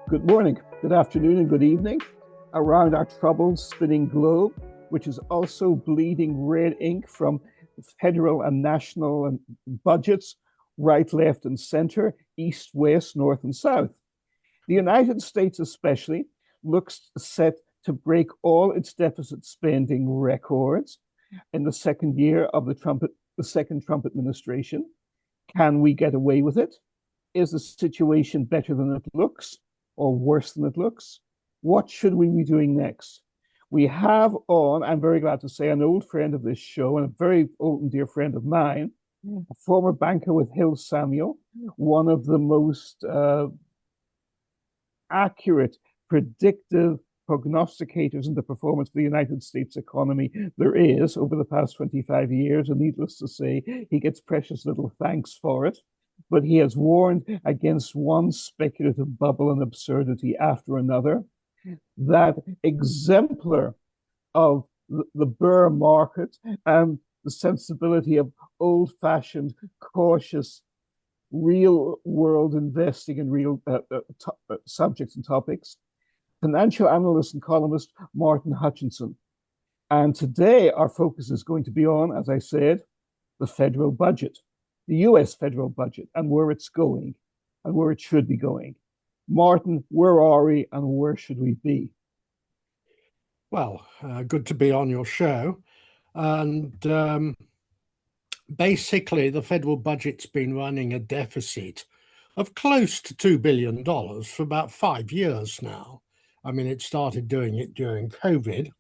Good morning, good afternoon, and good evening. Around our troubled spinning globe, which is also bleeding red ink from federal and national budgets, right, left, and center, east, west, north, and south. The United States especially looks set to break all its deficit spending records in the second year of the second Trump administration. Can we get away with it? Is the situation better than it looks or worse than it looks? What should we be doing next? We have on, I'm very glad to say, an old friend of this show and a very old and dear friend of mine, a former banker with Hill Samuel, one of the most accurate, predictive prognosticators in the performance of the United States economy there is over the past 25 years. And needless to say, he gets precious little thanks for it. But he has warned against one speculative bubble and absurdity after another. That exemplar of the bear market and the sensibility of old-fashioned, cautious, real-world investing in real subjects and topics, financial analyst and columnist Martin Hutchinson. And today our focus is going to be on, as I said, the federal budget, the US federal budget, and where it's going and where it should be going. Martin, where are we and where should we be? Well, good to be on your show. And basically, the federal budget's been running a deficit of close to $2 billion for about 5 years now. I mean, it started doing it during COVID,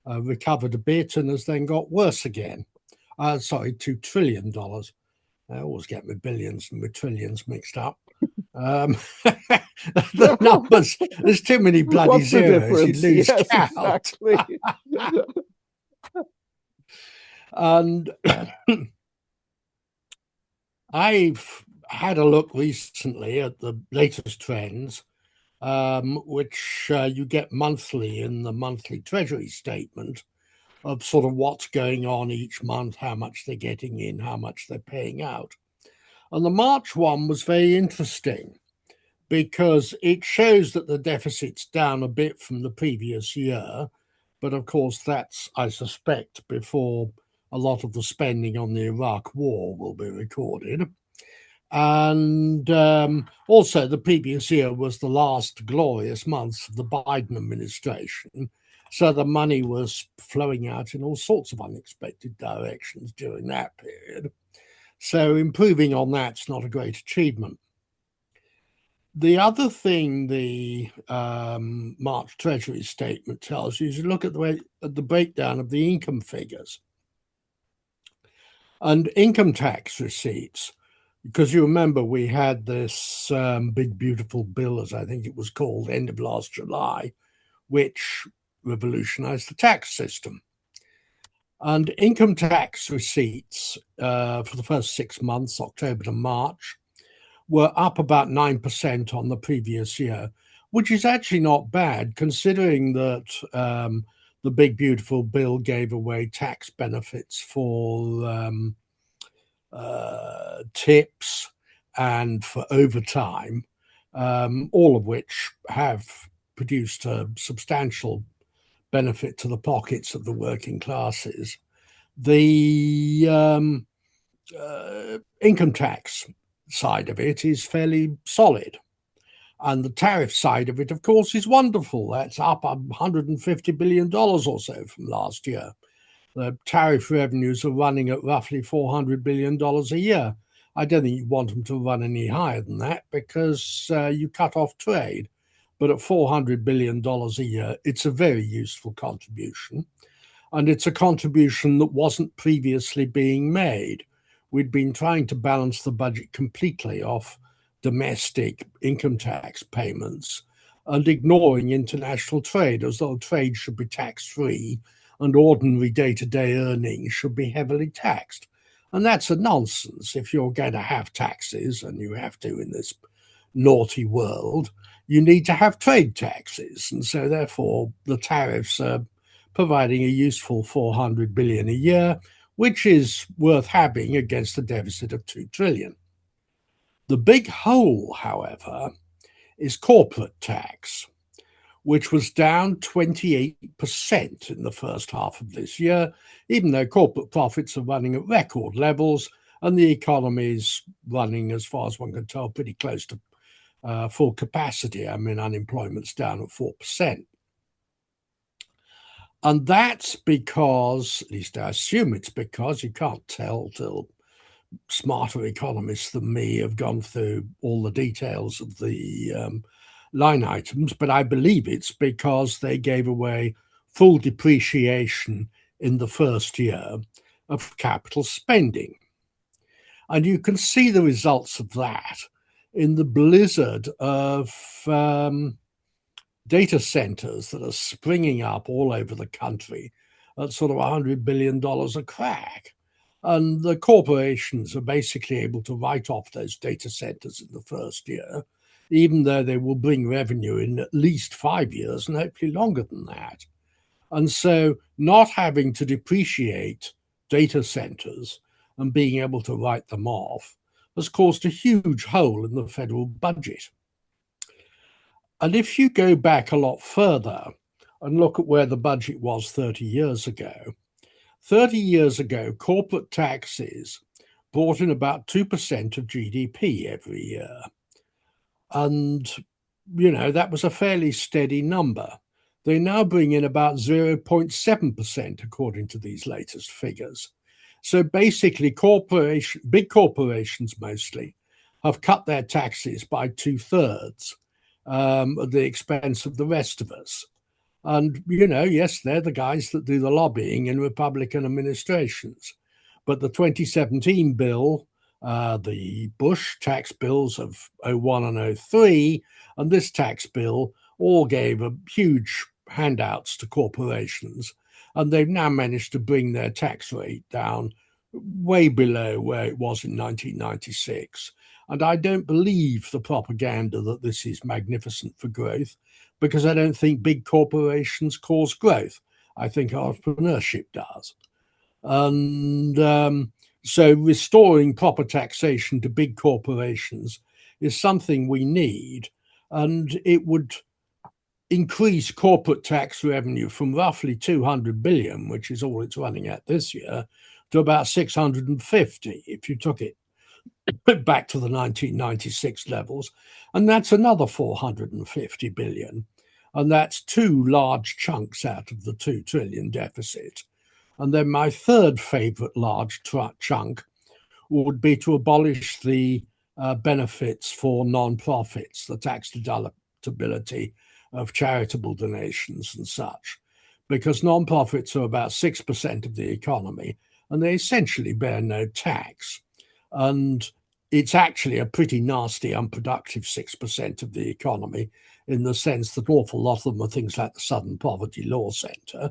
recovered a bit, and has then got worse again. $2 trillion. I always get my billions and my trillions mixed up. The numbers, there's too many bloody zeros, you lose count. Exactly. And I've had a look recently at the latest trends, which you get monthly in the monthly Treasury statement of sort of what's going on each month, how much they're getting in, how much they're paying out. And the March one was very interesting because it shows that the deficit's down a bit from the previous year. But of course, that's, I suspect, before a lot of the spending on the Iraq war will be recorded. And also the previous year was the last glorious months of the Biden administration. So the money was flowing out in all sorts of unexpected directions during that period. So improving on that's not a great achievement. The other thing the March Treasury statement tells you is you look at the breakdown of the income figures. And income tax receipts, because you remember we had this big, beautiful bill, as I think it was called, end of last July, which revolutionized the tax system. And income tax receipts for the first 6 months, October to March, were up about 9% on the previous year, which is actually not bad considering that the big, beautiful bill gave away tax benefits for tips and for overtime, all of which have produced a substantial benefit to the pockets of the working classes. The income tax side of it is fairly solid. And the tariff side of it, of course, is wonderful. That's up $150 billion or so from last year. The tariff revenues are running at roughly $400 billion a year. I don't think you want them to run any higher than that because you cut off trade. But at $400 billion a year, it's a very useful contribution. And it's a contribution that wasn't previously being made. We'd been trying to balance the budget completely off domestic income tax payments and ignoring international trade, as though trade should be tax-free and ordinary day-to-day earnings should be heavily taxed. And that's a nonsense. If you're going to have taxes, and you have to in this naughty world, you need to have trade taxes. And so therefore the tariffs are providing a useful $400 billion a year, which is worth having against a deficit of $2 trillion. The big hole, however, is corporate tax, which was down 28% in the first half of this year, even though corporate profits are running at record levels and the economy is running, as far as one can tell, pretty close to full capacity. I mean, unemployment's down at 4%. And that's because, at least I assume it's because, you can't tell till smarter economists than me have gone through all the details of the line items, but I believe it's because they gave away full depreciation in the first year of capital spending. And you can see the results of that in the blizzard of data centers that are springing up all over the country at sort of $100 billion a crack. And the corporations are basically able to write off those data centers in the first year, even though they will bring revenue in at least 5 years and hopefully longer than that. And so not having to depreciate data centers and being able to write them off has caused a huge hole in the federal budget. And if you go back a lot further and look at where the budget was 30 years ago, 30 years ago, corporate taxes brought in about 2% of GDP every year. And, that was a fairly steady number. They now bring in about 0.7%, according to these latest figures. So basically, big corporations mostly, have cut their taxes by 2/3 at the expense of the rest of us. And, yes, they're the guys that do the lobbying in Republican administrations. But the 2017 bill, the Bush tax bills of 01 and 03, and this tax bill all gave huge handouts to corporations. And they've now managed to bring their tax rate down way below where it was in 1996. And I don't believe the propaganda that this is magnificent for growth, because I don't think big corporations cause growth. I think entrepreneurship does. And so restoring proper taxation to big corporations is something we need. And it would increase corporate tax revenue from roughly 200 billion, which is all it's running at this year, to about 650 if you took it back to the 1996 levels. And that's another 450 billion. And that's two large chunks out of the 2 trillion deficit. And then my third favorite large chunk would be to abolish the benefits for non-profits, the tax deductibility of charitable donations and such, because non-profits are about 6% of the economy and they essentially bear no tax. And it's actually a pretty nasty, unproductive 6% of the economy, in the sense that an awful lot of them are things like the Southern Poverty Law Centre.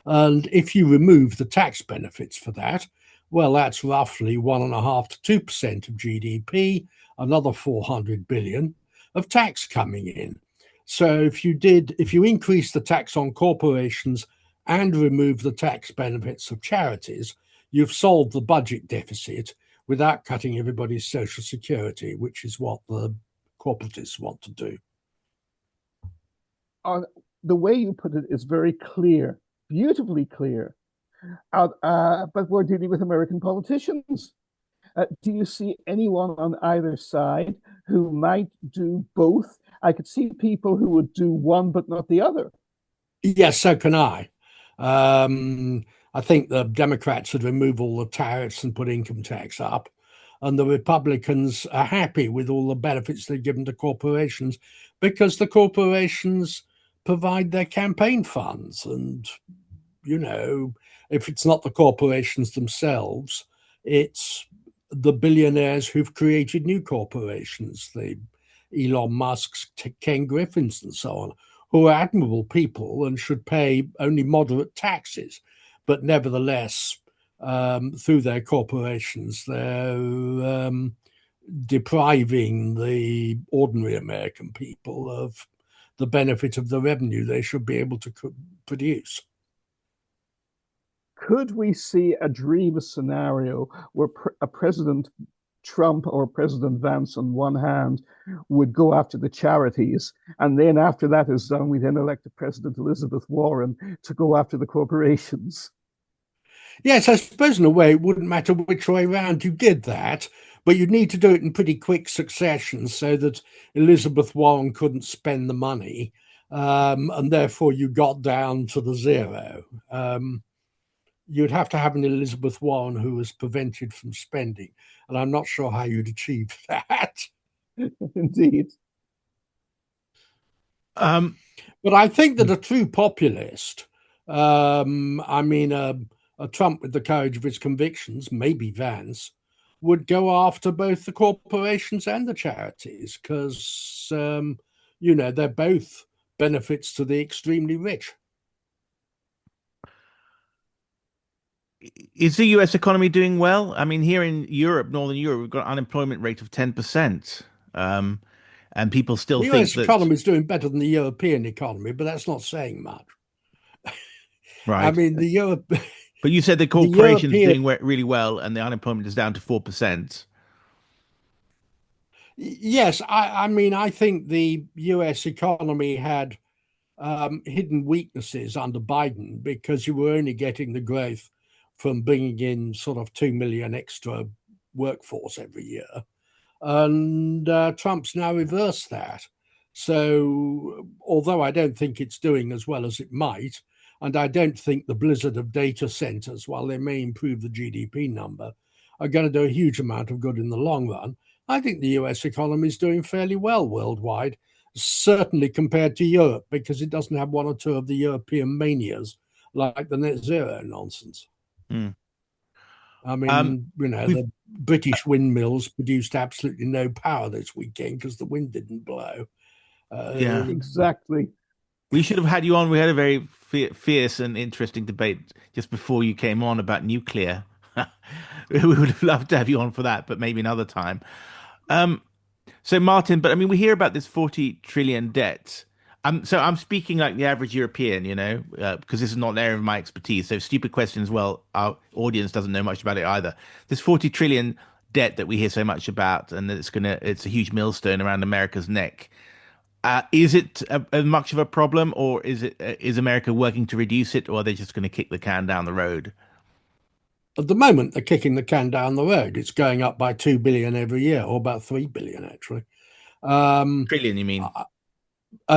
And if you remove the tax benefits for that, well, that's roughly 1.5% to 2% of GDP, another 400 billion of tax coming in. So if you increase the tax on corporations and remove the tax benefits of charities, you've solved the budget deficit without cutting everybody's social security, which is what the corporatists want to do. The way you put it is very clear, beautifully clear. But we're dealing with American politicians. Do you see anyone on either side who might do both? I could see people who would do one but not the other. Yes, so can I. I think the Democrats should remove all the tariffs and put income tax up. And the Republicans are happy with all the benefits they've given to corporations, because the corporations provide their campaign funds. And, if it's not the corporations themselves, it's the billionaires who've created new corporations, the Elon Musk's, Ken Griffins, and so on, who are admirable people and should pay only moderate taxes. But nevertheless, through their corporations, they're depriving the ordinary American people of the benefit of the revenue they should be able to produce. Could we see a dream scenario where a president Trump or President Vance on one hand would go after the charities, and then after that is done, we then elect President Elizabeth Warren to go after the corporations. Yes, I suppose in a way it wouldn't matter which way round you did that, but you'd need to do it in pretty quick succession so that Elizabeth Warren couldn't spend the money, and therefore you got down to the zero. You'd have to have an Elizabeth Warren who was prevented from spending, and I'm not sure how you'd achieve that. Indeed. But I think that a true populist, I mean, a Trump with the courage of his convictions, maybe Vance, would go after both the corporations and the charities because, they're both benefits to the extremely rich. Is the US economy doing well? I mean, here in Europe, Northern Europe, we've got an unemployment rate of 10%. And people still The think US that economy is doing better than the European economy, but that's not saying much. right. I mean, the Europe. But you said the corporation's doing really well, and the unemployment is down to 4%. Yes, I mean, I think the US economy had hidden weaknesses under Biden because you were only getting the growth from bringing in sort of 2 million extra workforce every year. And Trump's now reversed that. So although I don't think it's doing as well as it might, and I don't think the blizzard of data centers, while they may improve the GDP number, are going to do a huge amount of good in the long run, I think the US economy is doing fairly well worldwide, certainly compared to Europe, because it doesn't have one or two of the European manias like the net zero nonsense. Mm. I mean, the British windmills produced absolutely no power this weekend because the wind didn't blow. Yeah, exactly. We should have had you on. We had a very fierce and interesting debate just before you came on about nuclear. We would have loved to have you on for that, but maybe another time. So Martin, but I mean, we hear about this 40 trillion debt. So I'm speaking like the average European, because this is not an area of my expertise. So stupid questions. Well, our audience doesn't know much about it either. This 40 trillion debt that we hear so much about, and it's a huge millstone around America's neck. Is it much of a problem, or is America working to reduce it, or are they just going to kick the can down the road? At the moment, they're kicking the can down the road. It's going up by 2 billion every year, or about 3 billion actually. Trillion, you mean?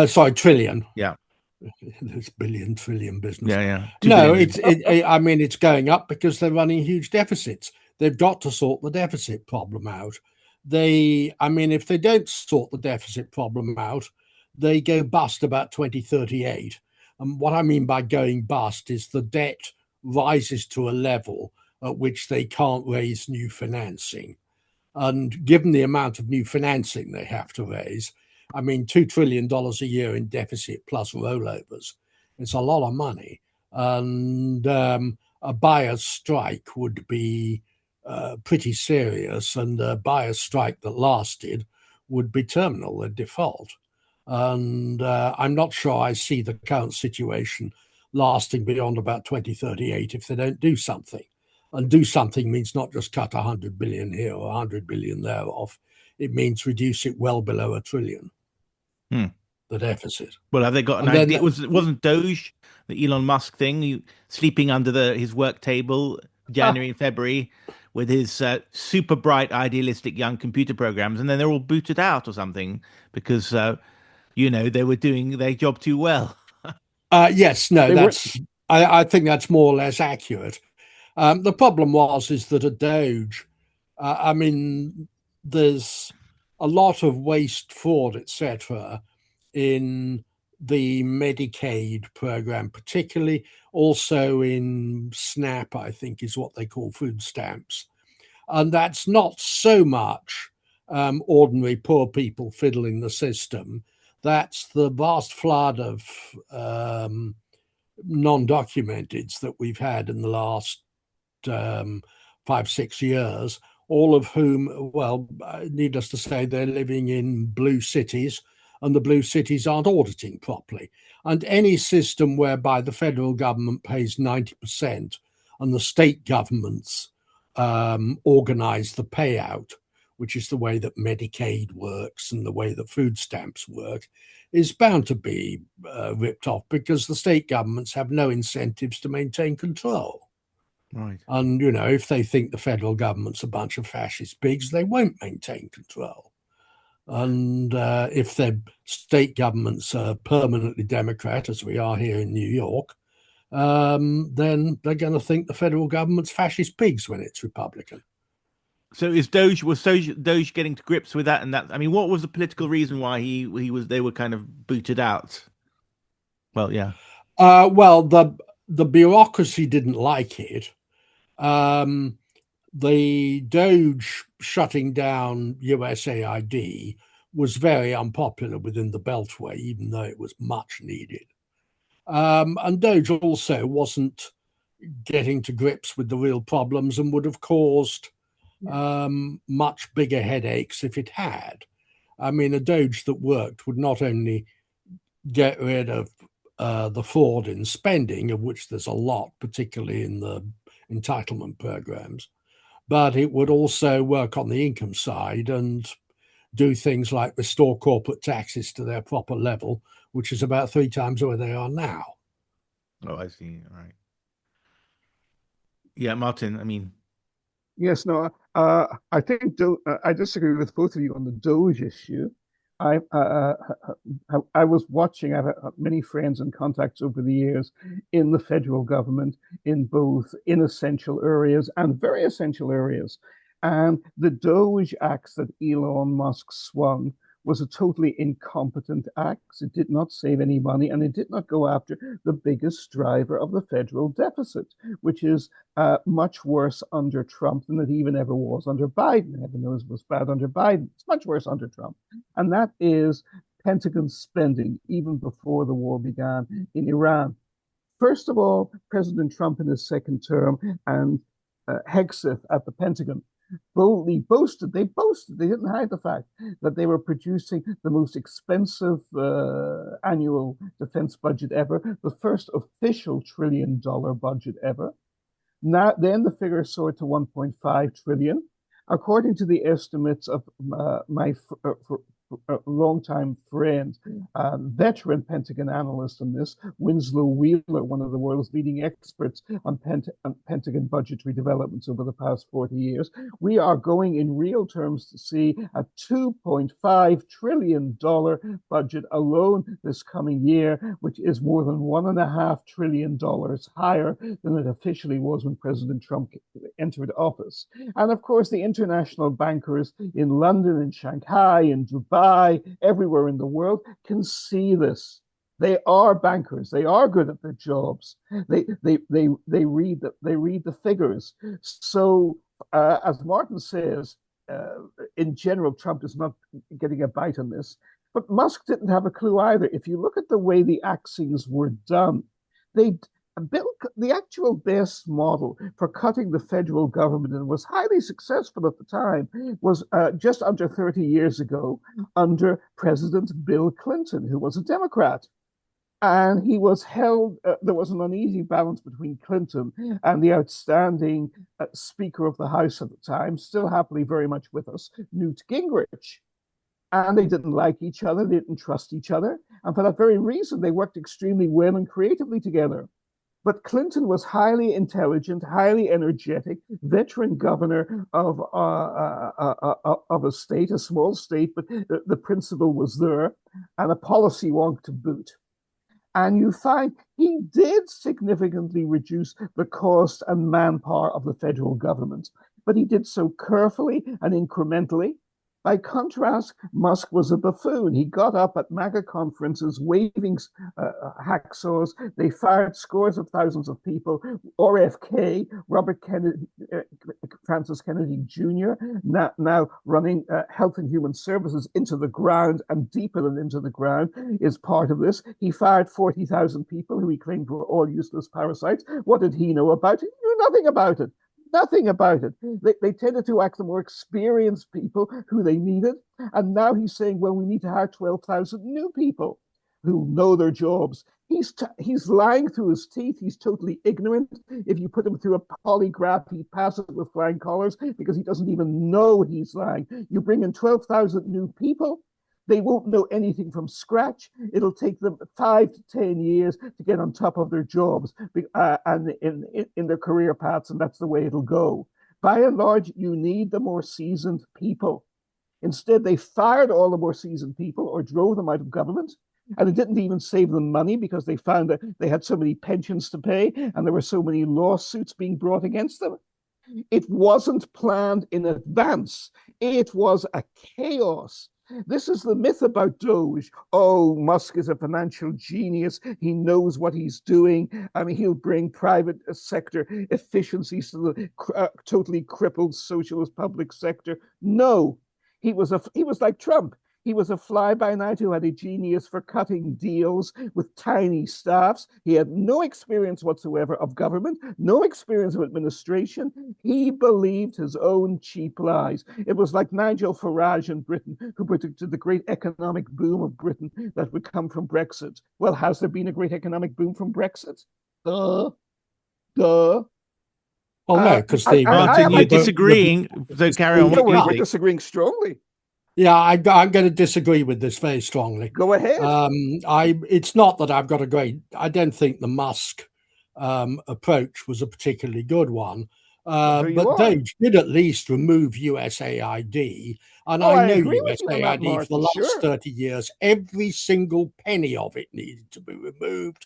Sorry, trillion. Yeah. This billion trillion business. Yeah. No, I mean, it's going up because they're running huge deficits. They've got to sort the deficit problem out. If they don't sort the deficit problem out, they go bust about 2038. And what I mean by going bust is the debt rises to a level at which they can't raise new financing. And given the amount of new financing they have to raise, I mean, $2 trillion a year in deficit plus rollovers, it's a lot of money. And a buyer's strike would be pretty serious, and a buyer's strike that lasted would be terminal, a default. And I'm not sure I see the current situation lasting beyond about 2038 if they don't do something. And do something means not just cut 100 billion here or 100 billion there off. It means reduce it well below $1 trillion, the deficit. Well, have they got an idea? Wasn't Doge the Elon Musk thing, sleeping under his work table January and February with his super bright, idealistic young computer programs, and then they're all booted out or something because, they were doing their job too well. Yes, no, I think that's more or less accurate. The problem is that at Doge, there's a lot of waste, fraud, etc., in the Medicaid program, particularly also in SNAP, I think is what they call food stamps. And that's not so much ordinary poor people fiddling the system. That's the vast flood of non-documenteds that we've had in the last 5-6 years, all of whom, well, needless to say, they're living in blue cities, and the blue cities aren't auditing properly. And any system whereby the federal government pays 90% and the state governments organize the payout which is the way that Medicaid works and the way that food stamps work, is bound to be ripped off because the state governments have no incentives to maintain control. Right. And, if they think the federal government's a bunch of fascist pigs, they won't maintain control. And if their state governments are permanently Democrat, as we are here in New York, then they're going to think the federal government's fascist pigs when it's Republican. So was Doge getting to grips with that? And that, I mean, what was the political reason why they were kind of booted out? Well, yeah. Well, the bureaucracy didn't like it. The Doge shutting down USAID was very unpopular within the Beltway, even though it was much needed. And Doge also wasn't getting to grips with the real problems and would have caused much bigger headaches if it had. I mean, a Doge that worked would not only get rid of the fraud in spending, of which there's a lot, particularly in the entitlement programs, but it would also work on the income side and do things like restore corporate taxes to their proper level, which is about 3 times where they are now. Oh, I see. All right. Yeah, Martin, I mean. Yes, no, I think I disagree with both of you on the Doge issue. I was watching. I've had many friends and contacts over the years in the federal government in both inessential areas and very essential areas. And the Doge axe that Elon Musk swung was a totally incompetent axe. It did not save any money, and it did not go after the biggest driver of the federal deficit, which is much worse under Trump than it even ever was under Biden. Heaven knows it was bad under Biden. It's much worse under Trump. And that is Pentagon spending, even before the war began in Iran. First of all, President Trump in his second term and Hegseth at the Pentagon boldly boasted, they didn't hide the fact that they were producing the most expensive annual defense budget ever, the first official $1 trillion budget ever. Now, then the figure soared to 1.5 trillion. According to the estimates of my longtime friend, veteran Pentagon analyst on this, Winslow Wheeler, one of the world's leading experts on Pentagon budgetary developments over the past 40 years, we are going in real terms to see a $2.5 trillion budget alone this coming year, which is more than $1.5 trillion higher than it officially was when President Trump entered office. And of course, the international bankers in London, in Shanghai, in Dubai, everywhere in the world can see this. They are bankers. They are good at their jobs. They read the figures. So as Martin says, in general, Trump is not getting a bite on this. But Musk didn't have a clue either. If you look at the way the axings were done, the actual best model for cutting the federal government, and was highly successful at the time, was just under 30 years ago under President Bill Clinton, who was a Democrat. And he was held, there was an uneasy balance between Clinton and the outstanding Speaker of the House at the time, still happily very much with us, Newt Gingrich. And they didn't like each other, they didn't trust each other. And for that very reason, they worked extremely well and creatively together. But Clinton was highly intelligent, highly energetic, veteran governor of a state, a small state, but the principle was there, and a policy wonk to boot. And you find he did significantly reduce the cost and manpower of the federal government, but he did so carefully and incrementally. By contrast, Musk was a buffoon. He got up at MAGA conferences waving hacksaws. They fired scores of thousands of people. RFK, Robert Kennedy, Francis Kennedy Jr., now running Health and Human Services into the ground and deeper than into the ground, is part of this. He fired 40,000 people who he claimed were all useless parasites. What did he know about it? He knew nothing about it. Nothing about it. They tended to act the more experienced people who they needed. And now he's saying, well, we need to hire 12,000 new people. who know their jobs. He's lying through his teeth. He's totally ignorant. If you put him through a polygraph, he passes it with flying colors because he doesn't even know he's lying. You bring in 12,000 new people. They won't know anything from scratch. It'll take them 5 to 10 years to get on top of their jobs and in their career paths, and that's the way it'll go. By and large, you need the more seasoned people. Instead, they fired all the more seasoned people or drove them out of government. And it didn't even save them money because they found that they had so many pensions to pay and there were so many lawsuits being brought against them. It wasn't planned in advance. It was a chaos. This is the myth about Doge. Oh, Musk is a financial genius. He knows what he's doing. I mean, he'll bring private sector efficiencies to the totally crippled socialist public sector. No, he was like Trump. He was a fly-by-night who had a genius for cutting deals with tiny staffs. He had no experience whatsoever of government, no experience of administration. He believed his own cheap lies. It was like Nigel Farage in Britain, who predicted the great economic boom of Britain that would come from Brexit. Well, has there been a great economic boom from Brexit? Duh. Oh no, because Martin, you're disagreeing. So carry on. What we're disagreeing strongly. Yeah, I'm going to disagree with this very strongly. Go ahead. It's not that I've got I don't think the Musk approach was a particularly good one. But Doge did at least remove USAID. And I know USAID for the last 30 years, every single penny of it needed to be removed.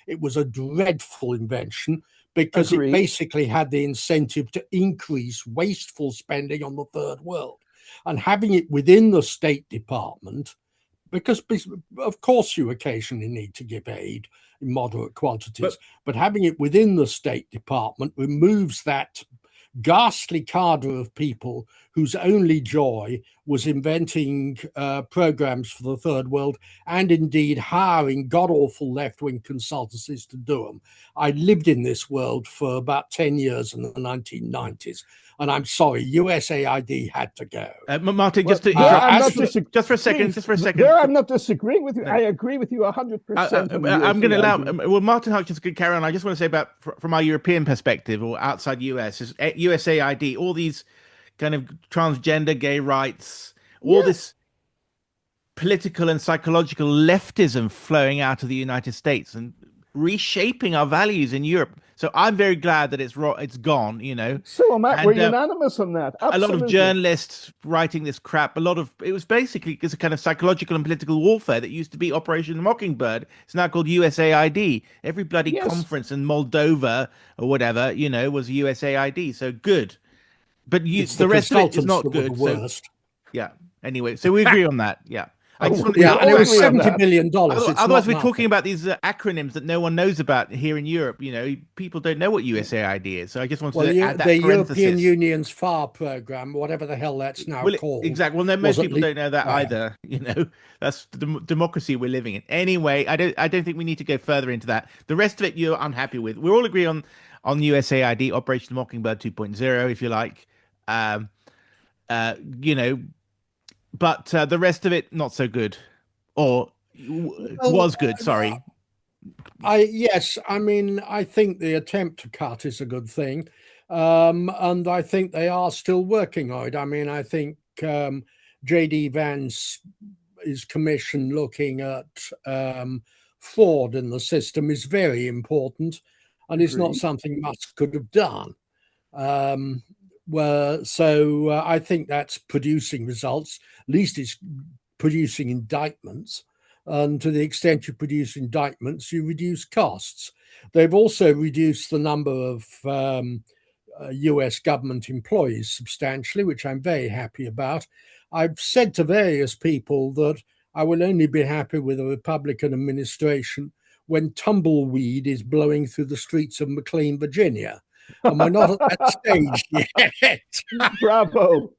It was a dreadful invention because it basically had the incentive to increase wasteful spending on the third world. And having it within the State Department, because of course you occasionally need to give aid in moderate quantities, but having it within the State Department removes that ghastly cadre of people whose only joy was inventing programs for the third world and indeed hiring god-awful left-wing consultancies to do them. I lived in this world for about 10 years in the 1990s. And I'm sorry, USAID had to go. Martin, just for a second. There, I'm not disagreeing with you. No. I agree with you 100%. I'm going to allow. Well, Martin Hutchinson could carry on. I just want to say about from our European perspective or outside US, is USAID, all these kind of transgender, gay rights, all this political and psychological leftism flowing out of the United States and reshaping our values in Europe. So I'm very glad that it's gone, you know. So am I. We're unanimous on that. Absolutely. A lot of journalists writing this crap. It was basically a kind of psychological and political warfare that used to be Operation Mockingbird. It's now called USAID. Every bloody conference in Moldova or whatever, you know, was USAID. So good. But the rest of it is not good. So, yeah. Anyway, so we agree on that. Yeah. And it was $70 billion. Otherwise, we're talking about these acronyms that no one knows about here in Europe. You know, people don't know what USAID is. So I just wanted to add that the parenthesis. European Union's FAR program, whatever the hell that's now called. Exactly. Well, most people don't know that either. You know, that's the democracy we're living in. Anyway, I don't think we need to go further into that. The rest of it, you're unhappy with. We all agree on USAID, Operation Mockingbird 2.0, if you like. You know. But the rest of it, not so good, or was good. Sorry. Yes, I mean, I think the attempt to cut is a good thing, and I think they are still working on it. I mean, I think J.D. Vance's commission looking at fraud in the system is very important, and it's not something Musk could have done. So I think that's producing results. At least it's producing indictments. And to the extent you produce indictments, you reduce costs. They've also reduced the number of US government employees substantially, which I'm very happy about. I've said to various people that I will only be happy with a Republican administration when tumbleweed is blowing through the streets of McLean, Virginia. And we're not at that stage yet. Bravo.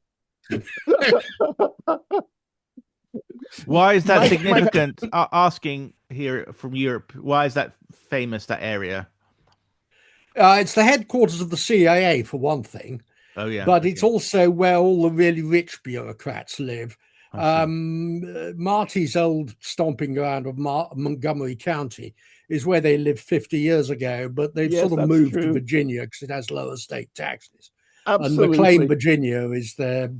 Why is that significant? Asking here from Europe, why is that famous, that area? It's the headquarters of the CIA, for one thing. Oh, yeah. But it's also where all the really rich bureaucrats live. Marty's old stomping ground of Montgomery County is where they lived 50 years ago, but they've Yes, sort of that's moved true. to Virginia because it has lower state taxes. Absolutely. And McLean, Virginia is their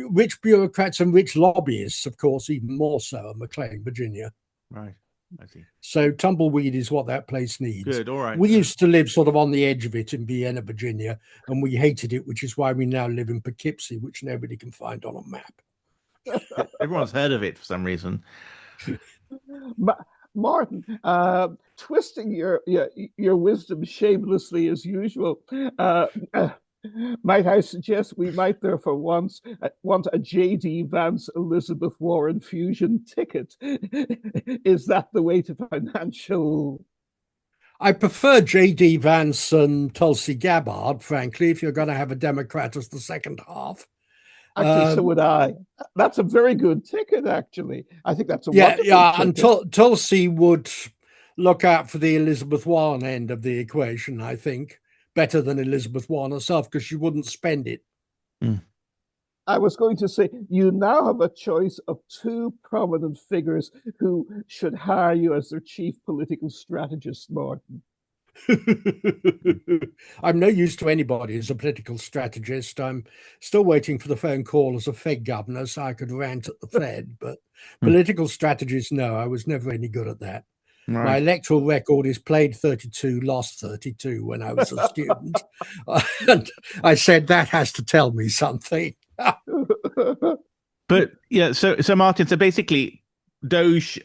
rich bureaucrats and rich lobbyists, of course, even more so in McLean, Virginia. Right. I see. So tumbleweed is what that place needs. Good. All right. We used to live sort of on the edge of it in Vienna, Virginia, and we hated it, which is why we now live in Poughkeepsie, which nobody can find on a map. Everyone's heard of it for some reason. Martin, twisting your wisdom shamelessly as usual, might I suggest we might therefore want a J.D. Vance Elizabeth Warren fusion ticket? Is that the way to financial? I prefer J.D. Vance and Tulsi Gabbard, frankly, if you're going to have a Democrat as the second half. Actually, so would I. That's a very good ticket, actually. I think that's a wonderful ticket. And Tulsi would look out for the Elizabeth Warren end of the equation, I think, better than Elizabeth Warren herself, because she wouldn't spend it. I was going to say, you now have a choice of two prominent figures who should hire you as their chief political strategist, Martin. I'm no use to anybody as a political strategist. I'm still waiting for the phone call as a Fed governor so I could rant at the Fed. But political strategist, no, I was never any good at that. Right. My electoral record is played 32, lost 32 when I was a student. And I said that has to tell me something. But yeah, so Martin, so basically Doge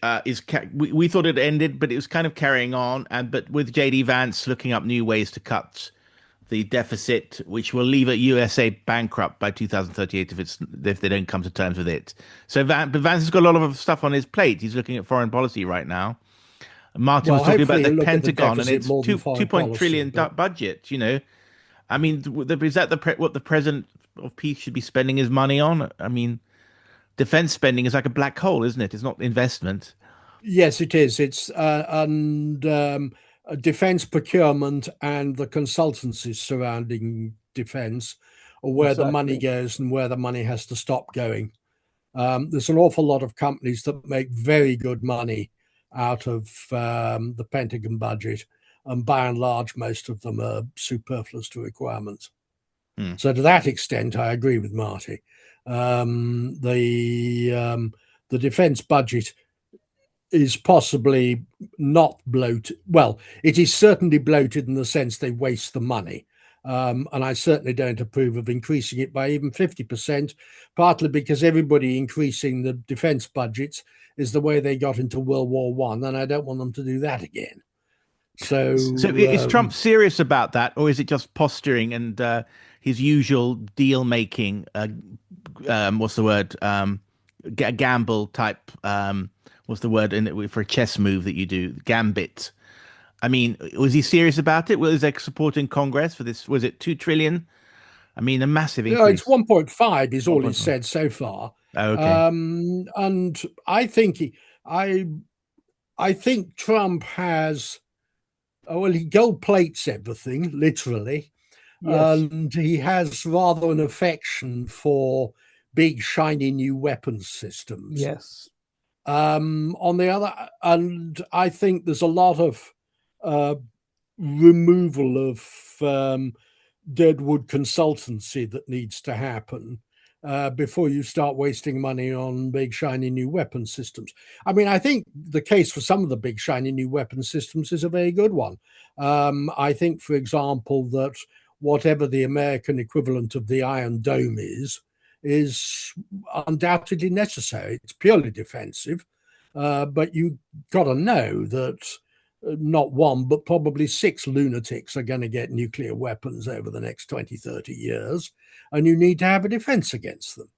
we thought it ended, but it was kind of carrying on, but with JD Vance looking up new ways to cut the deficit, which will leave a USA bankrupt by 2038 if they don't come to terms with it. So Vance has got a lot of stuff on his plate. He's looking at foreign policy right now. Martin was talking about the Pentagon and its 2.1 trillion budget. You know, I mean, is that what the president of peace should be spending his money on? I mean, defense spending is like a black hole, isn't it? It's not investment. Yes, it is. It's defense procurement and the consultancies surrounding defense, or where the money goes and where the money has to stop going. There's an awful lot of companies that make very good money out of the Pentagon budget, and by and large, most of them are superfluous to requirements. So to that extent, I agree with Marty. The defense budget is possibly not bloated. Well, it is certainly bloated in the sense they waste the money. And I certainly don't approve of increasing it by even 50%, partly because everybody increasing the defense budgets is the way they got into World War I, and I don't want them to do that again. So is Trump serious about that, or is it just posturing and his usual deal making? What's the word? Gamble type. What's the word for a chess move that you do? Gambit. I mean, was he serious about it? Was there support in Congress for this? Was it 2 trillion? I mean, a massive increase. No, it's 1.5 is all he's said so far. Oh, okay. And I think I think Trump has, he gold plates everything, literally. Yes. And he has rather an affection for big, shiny new weapons systems. Yes. On the other, and I think there's a lot of removal of deadwood consultancy that needs to happen before you start wasting money on big, shiny new weapon systems. I mean, I think the case for some of the big, shiny new weapon systems is a very good one. I think, for example, that whatever the American equivalent of the Iron Dome is undoubtedly necessary. It's purely defensive, but you got to know that not one, but probably 6 lunatics are going to get nuclear weapons over the next 20, 30 years, and you need to have a defense against them.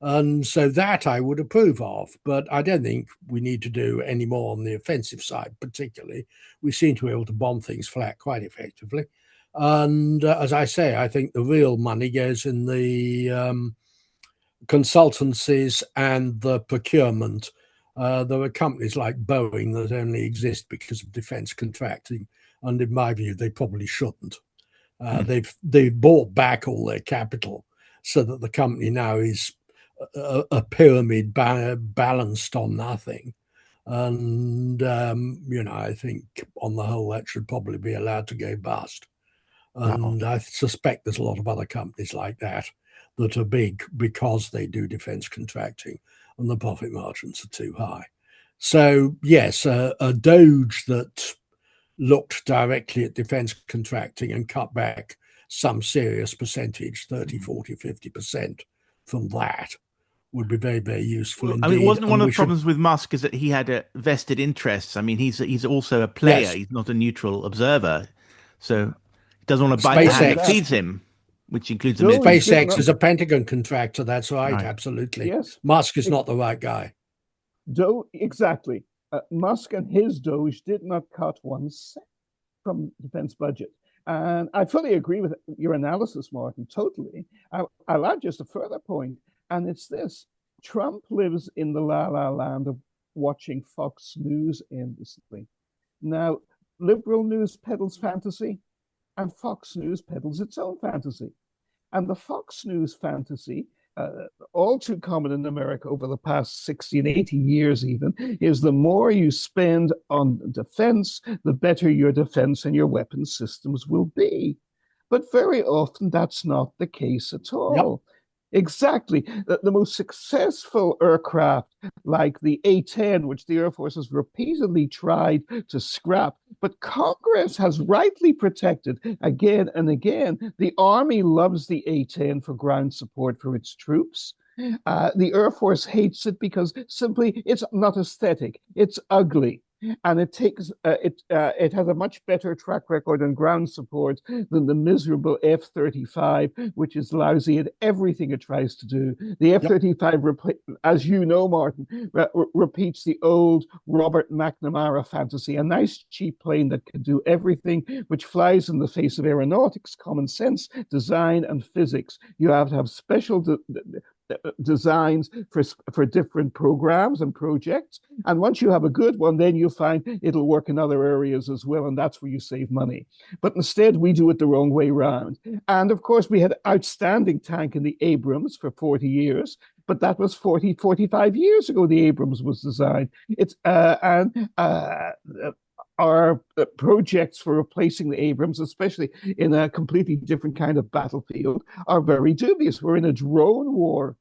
And so that I would approve of, but I don't think we need to do any more on the offensive side, particularly. We seem to be able to bomb things flat quite effectively. And as I say, I think the real money goes in the consultancies and the procurement. There are companies like Boeing that only exist because of defense contracting, and in my view, they probably shouldn't. They've bought back all their capital, so that the company now is a pyramid balanced on nothing. And, I think on the whole, that should probably be allowed to go bust. And I suspect there's a lot of other companies like that are big because they do defense contracting and the profit margins are too high. So, yes, a Doge that looked directly at defense contracting and cut back some serious percentage, 30, 40, 50% from that would be very, very useful indeed. I mean, wasn't one of the problems with Musk is that he had a vested interests? I mean, he's also a player. Yes. He's not a neutral observer. So he doesn't want to bite the hand that feeds him, which includes SpaceX is a Pentagon contractor. That's right. Absolutely. Yes. Musk is not the right guy. Exactly. Musk and his Doge did not cut 1 cent from defense budget. And I fully agree with your analysis, Martin, totally. I'll add just a further point, and it's this. Trump lives in the la-la land of watching Fox News endlessly. Now, liberal news peddles fantasy, and Fox News peddles its own fantasy. And the Fox News fantasy, all too common in America over the past 60 and 80 years even, is the more you spend on defense, the better your defense and your weapons systems will be. But very often that's not the case at all. Yep. Exactly. The most successful aircraft, like the A-10, which the Air Force has repeatedly tried to scrap, but Congress has rightly protected again and again. The Army loves the A-10 for ground support for its troops. The Air Force hates it because simply it's not aesthetic. It's ugly. And it takes it has a much better track record on ground support than the miserable F-35, which is lousy at everything it tries to do. The F-35, as you know, Martin, repeats the old Robert McNamara fantasy, a nice cheap plane that can do everything, which flies in the face of aeronautics, common sense, design, and physics. You have to have special designs for different programs and projects, and once you have a good one, then you find it'll work in other areas as well, and that's where you save money. But instead we do it the wrong way around. And of course we had outstanding tank in the Abrams for 40 years, but that was 45 years ago the Abrams was designed. It's our projects for replacing the Abrams, especially in a completely different kind of battlefield, are very dubious. We're in a drone war,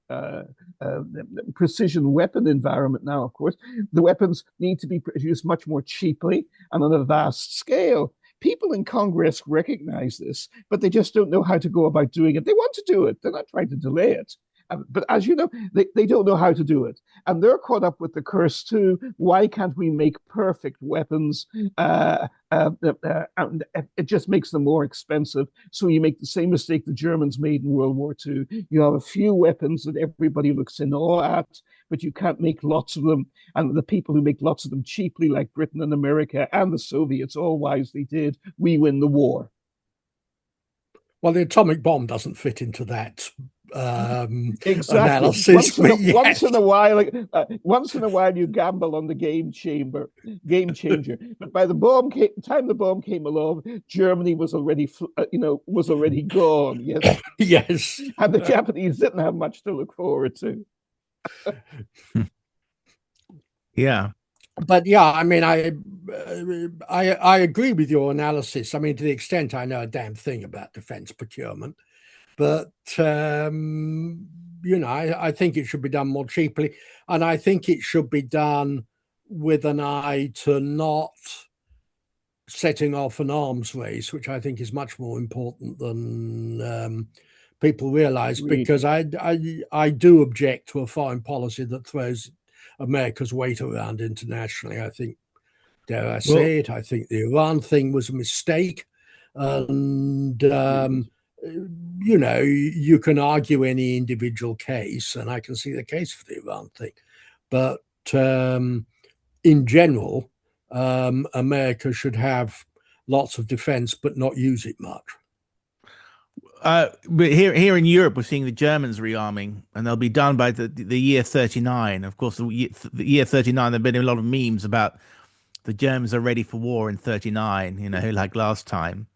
precision weapon environment now, of course. The weapons need to be produced much more cheaply and on a vast scale. People in Congress recognize this, but they just don't know how to go about doing it. They want to do it. They're not trying to delay it. But as you know, they don't know how to do it. And they're caught up with the curse too. Why can't we make perfect weapons? And it just makes them more expensive. So you make the same mistake the Germans made in World War II. You have a few weapons that everybody looks in awe at, but you can't make lots of them. And the people who make lots of them cheaply, like Britain and America and the Soviets, all wisely did, we win the war. Well, the atomic bomb doesn't fit into that exactly. Analysis. Once in a while, you gamble on the game changer. But by the time the bomb came along, Germany was already gone. Yes, yes, and the Japanese didn't have much to look forward to. Yeah. But yeah, I mean, I agree with your analysis. I mean, to the extent I know a damn thing about defense procurement, but I think it should be done more cheaply, and I think it should be done with an eye to not setting off an arms race, which I think is much more important than people realize. Because I do object to a foreign policy that throws America's weight around internationally. I think, dare I say it, I think the Iran thing was a mistake. And, you can argue any individual case, and I can see the case for the Iran thing. But in general, America should have lots of defense, but not use it much. But here in Europe, we're seeing the Germans rearming, and they'll be done by the year 39. Of course, the year 39, there've been a lot of memes about the Germans are ready for war in 39, like last time.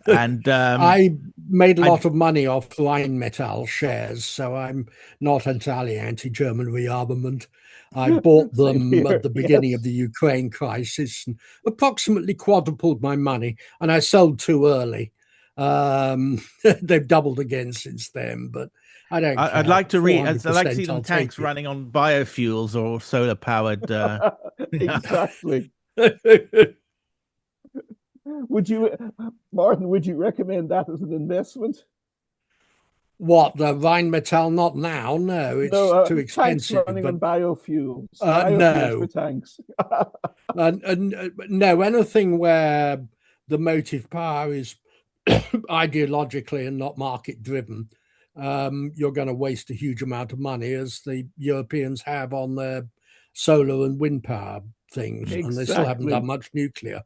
And I made a lot of money off Rheinmetall shares, so I'm not entirely anti-German rearmament. I bought them here, at the beginning yes. of the Ukraine crisis and approximately quadrupled my money, and I sold too early. They've doubled again since then, but I don't care. I'd like to I'd like to see 400%, them I'll tanks take it. running on biofuels or solar powered. Exactly. Would you, Martin? Would you recommend that as an investment? What, the Rheinmetall? Not now. No, it's No, too tanks expensive. running But on biofuels. Biofuels for no, tanks. no, anything where the motive power is ideologically and not market driven, you're going to waste a huge amount of money, as the Europeans have on their solar and wind power things, and they still haven't done much nuclear.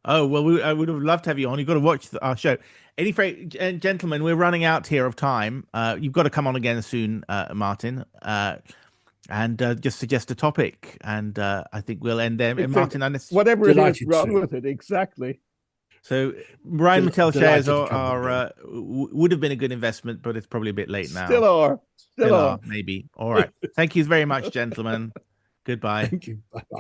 Oh, well, I would have loved to have you on. You've got to watch our show. Gentlemen, we're running out here of time. You've got to come on again soon, Martin, and just suggest a topic. And I think we'll end there. And Martin, whatever it is, delighted run to. with it. Exactly. So Rheinmetall shares Delighted to come are would have been a good investment, but it's probably a bit late now. Still are. Still are, maybe. All right. Thank you very much, gentlemen. Goodbye. Thank you. Bye-bye.